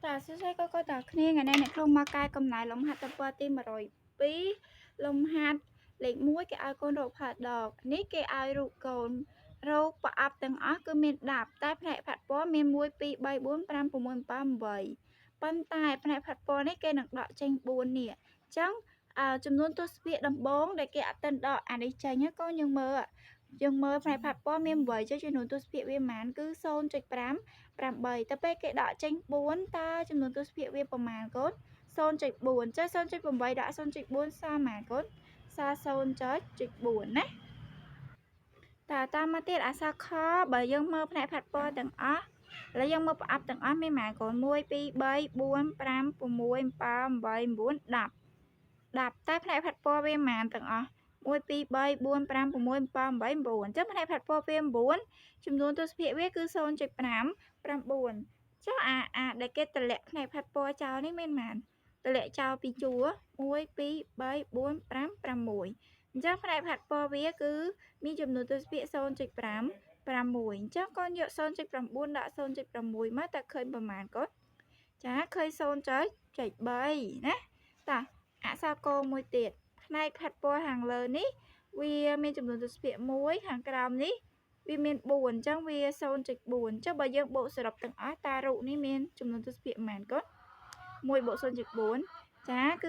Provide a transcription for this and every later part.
តើសួស្តីក៏តើគ្នាថ្ងៃនេះអ្នកក្នុងមកកាយកំណែលំហាត់តពទី102លំហាត់លេខ1គេឲ្យកូនរកផាត់ដកនេះគេឲ្យរូបកូនរោគប្រអប់ទាំងអស់គឺមាន10តែផ្នែកផាត់ពណ៌មាន1 2 3 4 5 6 7 8ប៉ុន្តែផ្នែកផាត់ពណ៌នេះគេនឹងដកចេញ4នេះអញ្ចឹងចំនួនទស្សភាគដំបូងដែលគេអត់ទាន់ដកអានេះចេញកូនយើងមើលផ្នែកផាត់ពណ៌មាន8ចុះចំនួនទស្សភាគវាប៉ុន្មានគឺ 0.5 8ទៅពេលគេដកចេញ4តើចំនួនទស្សភាគវាប្រមាណកូន 0.4 ចេះ 0.8 ដាក់ 0.4 សល់ប៉ុន្មានកូនសល់ 0.4 ណាតើតាមមកទៀតអក្សរខបើយើងមើលផ្នែកផាត់ពណ៌ទាំងអស់ឥឡូវយើងមើលប្រអប់ទាំងអស់មានប៉ុន្មានកូន1 2 3 4 5 6 7 8 9 10តែផ្នែកផាត់ពណ៌វាប៉ុន្មានទាំងអស់1 2 3 4 5 6 7 8 9អញ្ចឹងផ្នែកផាត់ពណ៌វា9ចំនួនទស្សភាគវាគឺ 0.5 9ចុះអាដែលគេតម្លាក់ផ្នែកផាត់ពណ៌ចោលនេះមានប៉ុន្មានតម្លាក់ចោលពីជួរ1 2 3 4 5 6អញ្ចឹងផ្នែកផាត់ពណ៌វាគឺមានចំនួនទស្សភាគ 0.5 6អញ្ចឹងកូនយក 0.9 ដាក់ 0.6 មកតើឃើញប៉ុន្មានកូនចាឃើញ 0.3 ណាតោះអក្សរកមួយទៀតផ្នែកផាត់ពណ៌ខាងលើនេះវាមានចំនួនទស្សភាគ1ខាងក្រោមនេះវាមាន4អញ្ចឹងវា 0.4 ចុះបើយើងបូកសរុបទាំងអស់តើរូបនេះមានចំនួនទស្សភាគប៉ុន្មានកូន1បូក 0.4 ចាគឺ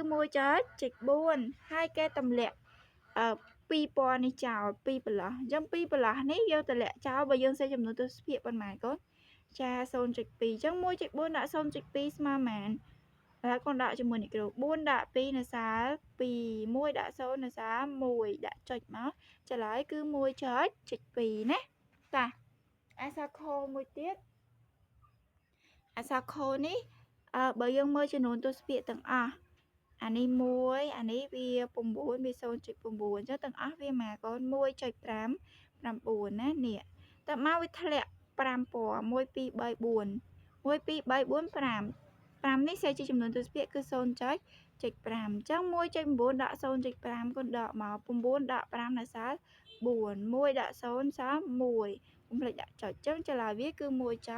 1.4 ហើយគេតម្លាក់2ពណ៌នេះចោល2ប្រឡោះអញ្ចឹង2ប្រឡោះនេះយើងតម្លាក់ចោលបើយើងសេចំនួនទស្សភាគប៉ុន្មានកូនចា 0.2 អញ្ចឹង 1.4 ដាក់ 0.2 ស្មើប៉ុន្មានហើយកូនដាក់ជាមួយនេះគ្រូ4ដាក់2នៅសាល2 1ដាក់0នៅសាល1ដាក់ចុចមកចម្លើយគឺ 1.2 ណាតាអក្សរខមួយទៀតអក្សរខនេះបើយើងមើលចំនួនទស្សភាគទាំងអស់អានេះ1អានេះវា9វា 0.9 អញ្ចឹងទាំងអស់វាមកកូន 1.5 9ណានេះតើមកវាធ្លាក់5ពណ៌1 2 3 4 1 2 3 4 5នេះសេជាចំនួនទស្សភាគគឺ 0.5 អញ្ចឹង 1.9 ដាក់ 0.5 កូនដកមក9ដាក់5នៅសាល4 1ដាក់0សាល1កុំភ្លេចដាក់ចុចអញ្ចឹងចម្លើយវាគឺ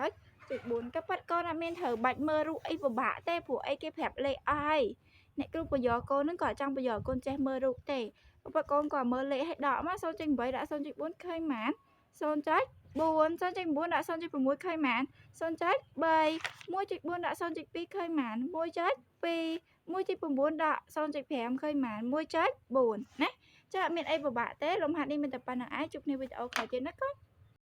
1.4 ក៏ប៉ាត់កូនអត់មានត្រូវបាច់មើលរូបអីពិបាកទេព្រោះអីគេប្រាប់លេខអស់ហើយអ្នកគ្រូបញ្យល់កូននឹងក៏ចង់បញ្យល់កូនចេះមើលរូបទេប៉ុន្តែកូនក៏មើលលេខឲ្យដកមក 0.8 ដាក់ 0.4 ឃើញប៉ុន្មាន 0.4 0.9 ដាក់ 0.6 ឃើញប៉ុន្មាន 0.3 1.4 ដាក់ 0.2 ឃើញប៉ុន្មាន 1.2 1.9 ដាក់ 0.5 ឃើញប៉ុន្មាន 1.4 ណាចាអត់មានអីពិបាកទេលំហាត់នេះមានតែប៉ុណ្្នឹងឯងជួបគ្នាវីដេអូក្រោយទៀតណាកូន